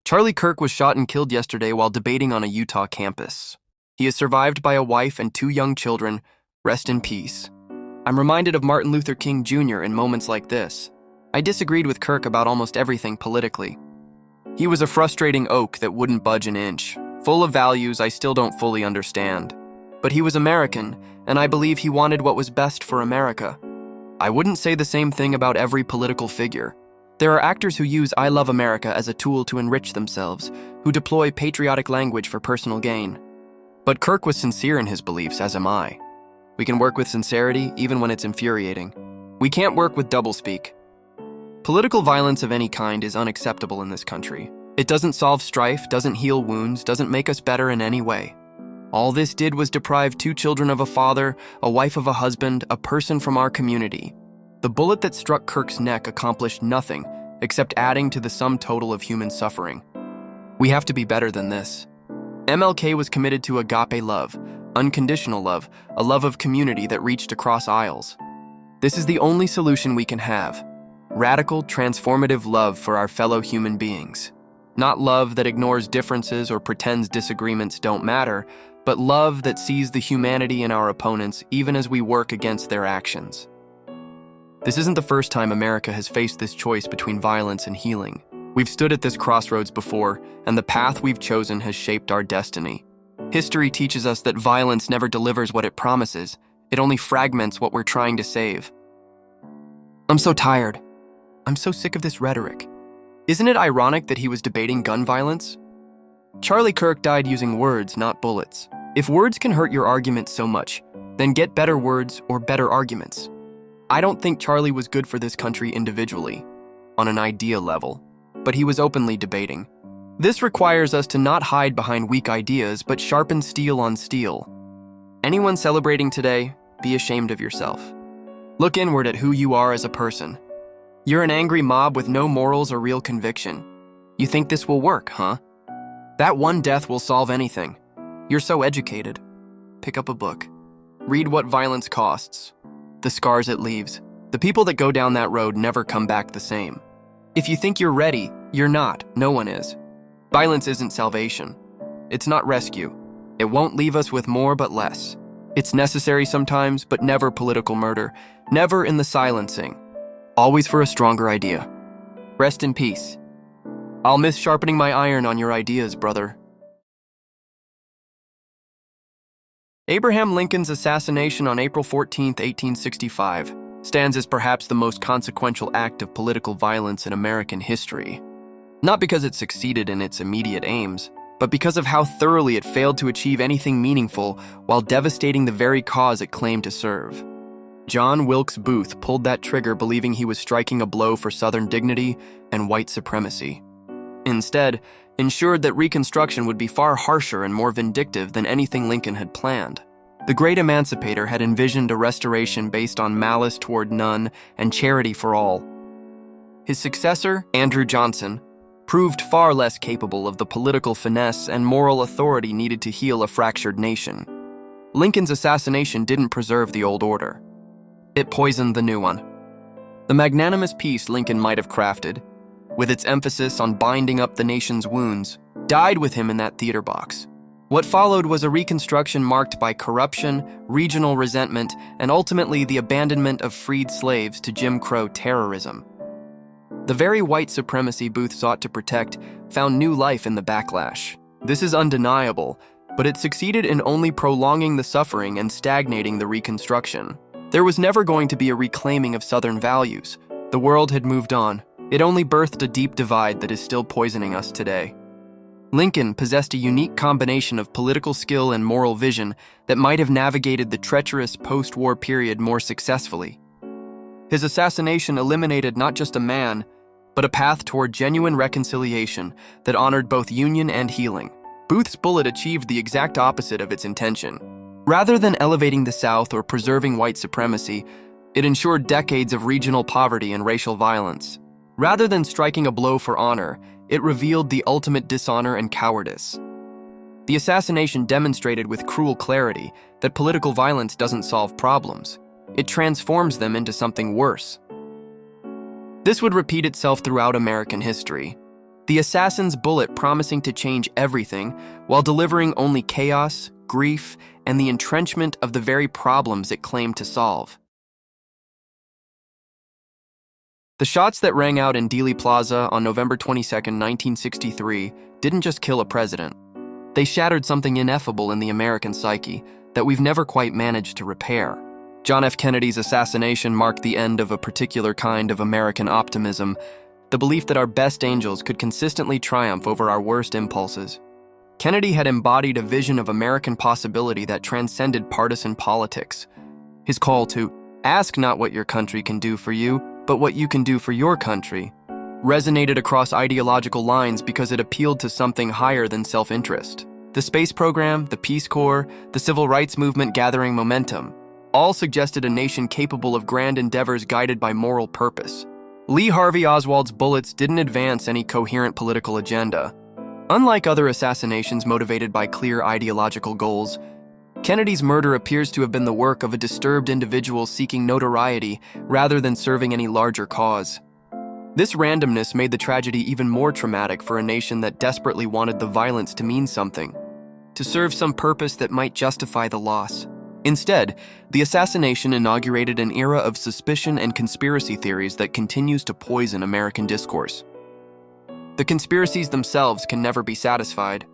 Charlie Kirk was shot and killed yesterday while debating on a Utah campus. He is survived by a wife and 2 young children. Rest in peace. I'm reminded of Martin Luther King Jr. in moments like this. I disagreed with Kirk about almost everything politically. He was a frustrating oak that wouldn't budge an inch, full of values I still don't fully understand. But he was American, and I believe he wanted what was best for America. I wouldn't say the same thing about every political figure. There are actors who use "I love America" as a tool to enrich themselves, who deploy patriotic language for personal gain. But Kirk was sincere in his beliefs, as am I. We can work with sincerity even when it's infuriating. We can't work with doublespeak. Political violence of any kind is unacceptable in this country. It doesn't solve strife, doesn't heal wounds, doesn't make us better in any way. All this did was deprive 2 children of a father, a wife of a husband, a person from our community. The bullet that struck Kirk's neck accomplished nothing except adding to the sum total of human suffering. We have to be better than this. MLK was committed to agape love, unconditional love, a love of community that reached across aisles. This is the only solution we can have. Radical, transformative love for our fellow human beings. Not love that ignores differences or pretends disagreements don't matter, but love that sees the humanity in our opponents even as we work against their actions. This isn't the first time America has faced this choice between violence and healing. We've stood at this crossroads before, and the path we've chosen has shaped our destiny. History teaches us that violence never delivers what it promises. It only fragments what we're trying to save. I'm so tired. I'm so sick of this rhetoric. Isn't it ironic that he was debating gun violence? Charlie Kirk died using words, not bullets. If words can hurt your argument so much, then get better words or better arguments. I don't think Charlie was good for this country individually, on an idea level, but he was openly debating. This requires us to not hide behind weak ideas, but sharpen steel on steel. Anyone celebrating today, be ashamed of yourself. Look inward at who you are as a person. You're an angry mob with no morals or real conviction. You think this will work, huh? That one death will solve anything. You're so educated. Pick up a book. Read What Violence Costs. The scars it leaves. The people that go down that road never come back the same. If you think you're ready, you're not. No one is. Violence isn't salvation. It's not rescue. It won't leave us with more but less. It's necessary sometimes, but never political murder. Never in the silencing. Always for a stronger idea. Rest in peace. I'll miss sharpening my iron on your ideas, brother. Abraham Lincoln's assassination on April 14, 1865, stands as perhaps the most consequential act of political violence in American history. Not because it succeeded in its immediate aims, but because of how thoroughly it failed to achieve anything meaningful while devastating the very cause it claimed to serve. John Wilkes Booth pulled that trigger believing he was striking a blow for Southern dignity and white supremacy. Instead, ensured that Reconstruction would be far harsher and more vindictive than anything Lincoln had planned. The great emancipator had envisioned a restoration based on malice toward none and charity for all. His successor, Andrew Johnson, proved far less capable of the political finesse and moral authority needed to heal a fractured nation. Lincoln's assassination didn't preserve the old order. It poisoned the new one. The magnanimous peace Lincoln might have crafted, with its emphasis on binding up the nation's wounds, died with him in that theater box. What followed was a Reconstruction marked by corruption, regional resentment, and ultimately the abandonment of freed slaves to Jim Crow terrorism. The very white supremacy Booth sought to protect found new life in the backlash. This is undeniable, but it succeeded in only prolonging the suffering and stagnating the Reconstruction. There was never going to be a reclaiming of Southern values. The world had moved on. It only birthed a deep divide that is still poisoning us today. Lincoln possessed a unique combination of political skill and moral vision that might have navigated the treacherous post-war period more successfully. His assassination eliminated not just a man, but a path toward genuine reconciliation that honored both union and healing. Booth's bullet achieved the exact opposite of its intention. Rather than elevating the South or preserving white supremacy, it ensured decades of regional poverty and racial violence. Rather than striking a blow for honor, it revealed the ultimate dishonor and cowardice. The assassination demonstrated with cruel clarity that political violence doesn't solve problems. It transforms them into something worse. This would repeat itself throughout American history. the assassin's bullet promising to change everything while delivering only chaos, grief, and the entrenchment of the very problems it claimed to solve. The shots that rang out in Dealey Plaza on November 22, 1963, didn't just kill a president. They shattered something ineffable in the American psyche that we've never quite managed to repair. John F. Kennedy's assassination marked the end of a particular kind of American optimism, the belief that our best angels could consistently triumph over our worst impulses. Kennedy had embodied a vision of American possibility that transcended partisan politics. His call to ask not what your country can do for you, but what you can do for your country resonated across ideological lines because it appealed to something higher than self-interest. The space program, the Peace Corps, the civil rights movement gathering momentum, all suggested a nation capable of grand endeavors guided by moral purpose. Lee Harvey Oswald's bullets didn't advance any coherent political agenda. Unlike other assassinations motivated by clear ideological goals, Kennedy's murder appears to have been the work of a disturbed individual seeking notoriety rather than serving any larger cause. This randomness made the tragedy even more traumatic for a nation that desperately wanted the violence to mean something, to serve some purpose that might justify the loss. Instead, the assassination inaugurated an era of suspicion and conspiracy theories that continues to poison American discourse. The conspiracies themselves can never be satisfied,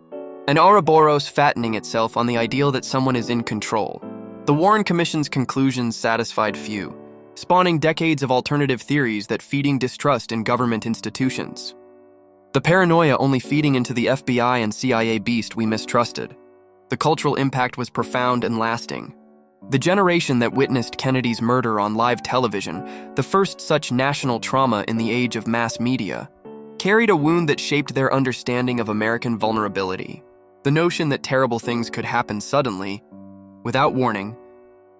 an Ouroboros fattening itself on the ideal that someone is in control. The Warren Commission's conclusions satisfied few, spawning decades of alternative theories that feeding distrust in government institutions. The paranoia only feeding into the FBI and CIA beast we mistrusted. The cultural impact was profound and lasting. The generation that witnessed Kennedy's murder on live television, the first such national trauma in the age of mass media, carried a wound that shaped their understanding of American vulnerability. The notion that terrible things could happen suddenly, without warning,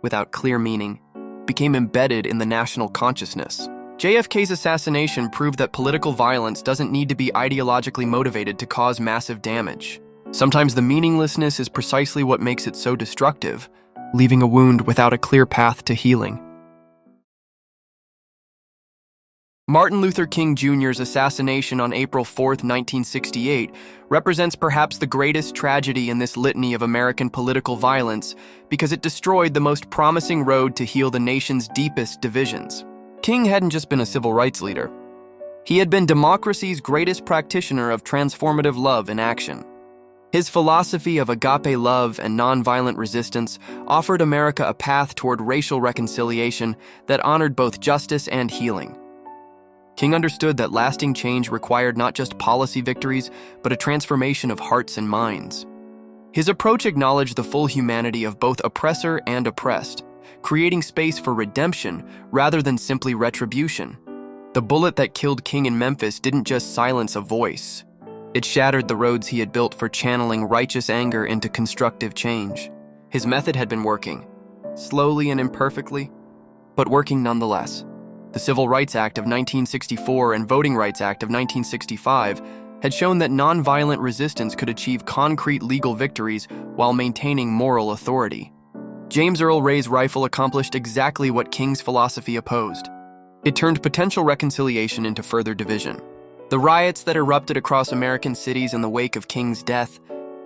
without clear meaning, became embedded in the national consciousness. JFK's assassination proved that political violence doesn't need to be ideologically motivated to cause massive damage. Sometimes the meaninglessness is precisely what makes it so destructive, leaving a wound without a clear path to healing. Martin Luther King Jr.'s assassination on April 4, 1968, represents perhaps the greatest tragedy in this litany of American political violence because it destroyed the most promising road to heal the nation's deepest divisions. King hadn't just been a civil rights leader. He had been democracy's greatest practitioner of transformative love in action. His philosophy of agape love and nonviolent resistance offered America a path toward racial reconciliation that honored both justice and healing. King understood that lasting change required not just policy victories, but a transformation of hearts and minds. His approach acknowledged the full humanity of both oppressor and oppressed, creating space for redemption rather than simply retribution. The bullet that killed King in Memphis didn't just silence a voice. It shattered the roads he had built for channeling righteous anger into constructive change. His method had been working, slowly and imperfectly, but working nonetheless. The Civil Rights Act of 1964 and Voting Rights Act of 1965 had shown that nonviolent resistance could achieve concrete legal victories while maintaining moral authority. James Earl Ray's rifle accomplished exactly what King's philosophy opposed. It turned potential reconciliation into further division. The riots that erupted across American cities in the wake of King's death,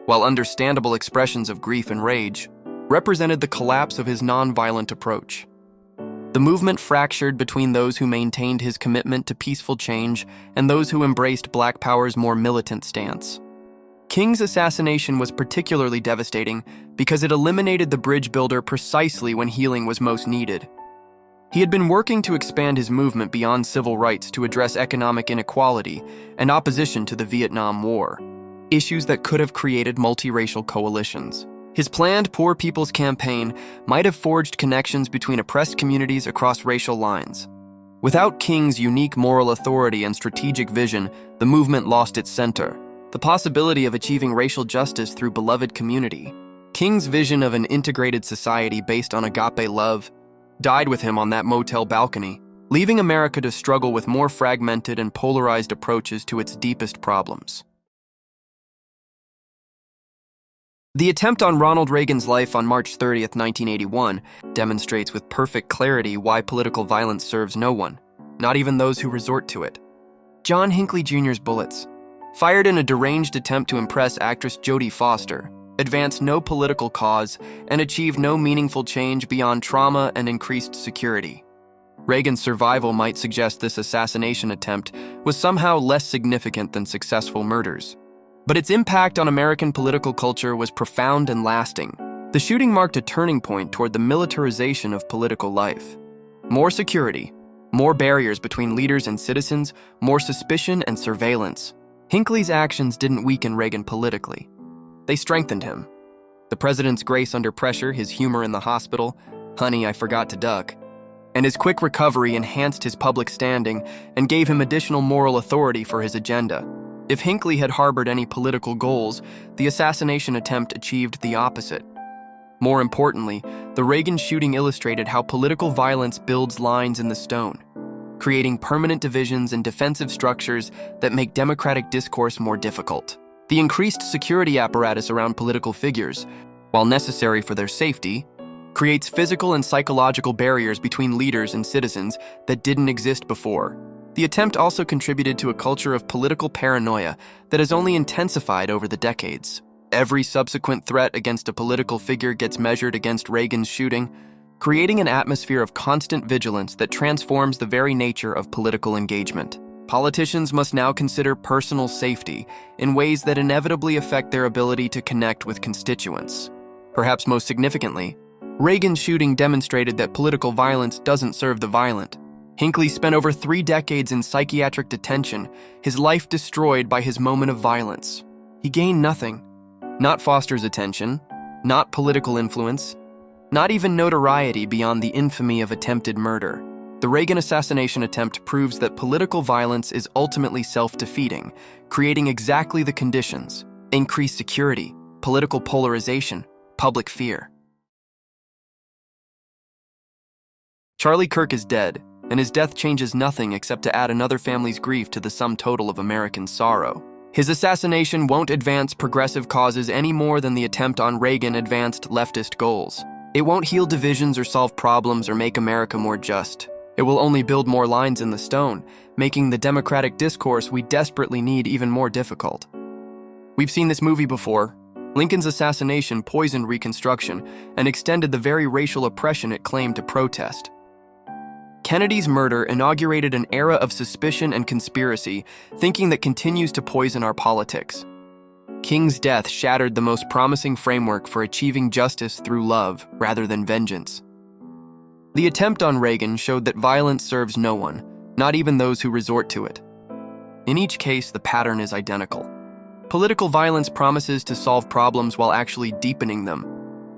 while understandable expressions of grief and rage, represented the collapse of his nonviolent approach. The movement fractured between those who maintained his commitment to peaceful change and those who embraced Black Power's more militant stance. King's assassination was particularly devastating because it eliminated the bridge builder precisely when healing was most needed. He had been working to expand his movement beyond civil rights to address economic inequality and opposition to the Vietnam War, issues that could have created multiracial coalitions. His planned Poor People's Campaign might have forged connections between oppressed communities across racial lines. Without King's unique moral authority and strategic vision, the movement lost its center, the possibility of achieving racial justice through beloved community. King's vision of an integrated society based on agape love died with him on that motel balcony, leaving America to struggle with more fragmented and polarized approaches to its deepest problems. The attempt on Ronald Reagan's life on March 30, 1981, demonstrates with perfect clarity why political violence serves no one, not even those who resort to it. John Hinckley Jr.'s bullets. fired in a deranged attempt to impress actress Jodie Foster, advanced no political cause, and achieved no meaningful change beyond trauma and increased security. Reagan's survival might suggest this assassination attempt was somehow less significant than successful murders. But its impact on American political culture was profound and lasting. The shooting marked a turning point toward the militarization of political life. More security, more barriers between leaders and citizens, more suspicion and surveillance. Hinckley's actions didn't weaken Reagan politically. They strengthened him. The president's grace under pressure, his humor in the hospital, "Honey, I forgot to duck," and his quick recovery enhanced his public standing and gave him additional moral authority for his agenda. If Hinckley had harbored any political goals, the assassination attempt achieved the opposite. More importantly, the Reagan shooting illustrated how political violence builds lines in the stone, creating permanent divisions and defensive structures that make democratic discourse more difficult. The increased security apparatus around political figures, while necessary for their safety, creates physical and psychological barriers between leaders and citizens that didn't exist before. The attempt also contributed to a culture of political paranoia that has only intensified over the decades. Every subsequent threat against a political figure gets measured against Reagan's shooting, creating an atmosphere of constant vigilance that transforms the very nature of political engagement. Politicians must now consider personal safety in ways that inevitably affect their ability to connect with constituents. Perhaps most significantly, Reagan's shooting demonstrated that political violence doesn't serve the violent. Hinckley spent over 3 decades in psychiatric detention, his life destroyed by his moment of violence. He gained nothing. Not Foster's attention, not political influence, not even notoriety beyond the infamy of attempted murder. The Reagan assassination attempt proves that political violence is ultimately self-defeating, creating exactly the conditions: increased security, political polarization, public fear. Charlie Kirk is dead, and his death changes nothing except to add another family's grief to the sum total of American sorrow. His assassination won't advance progressive causes any more than the attempt on Reagan advanced leftist goals. It won't heal divisions or solve problems or make America more just. It will only build more lines in the stone, making the democratic discourse we desperately need even more difficult. We've seen this movie before. Lincoln's assassination poisoned Reconstruction and extended the very racial oppression it claimed to protest. Kennedy's murder inaugurated an era of suspicion and conspiracy, thinking that continues to poison our politics. King's death shattered the most promising framework for achieving justice through love rather than vengeance. The attempt on Reagan showed that violence serves no one, not even those who resort to it. In each case, the pattern is identical. Political violence promises to solve problems while actually deepening them,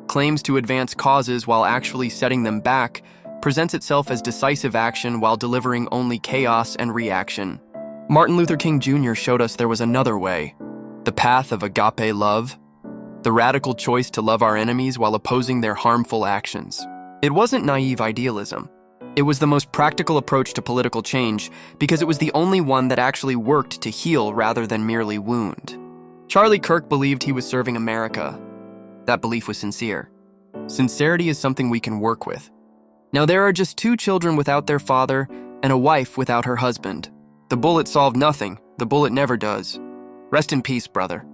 claims to advance causes while actually setting them back, presents itself as decisive action while delivering only chaos and reaction. Martin Luther King Jr. showed us there was another way, the path of agape love, the radical choice to love our enemies while opposing their harmful actions. It wasn't naive idealism. It was the most practical approach to political change because it was the only one that actually worked to heal rather than merely wound. Charlie Kirk believed he was serving America. That belief was sincere. Sincerity is something we can work with. Now there are just 2 children without their father and a wife without her husband. The bullet solved nothing. The bullet never does. Rest in peace, brother.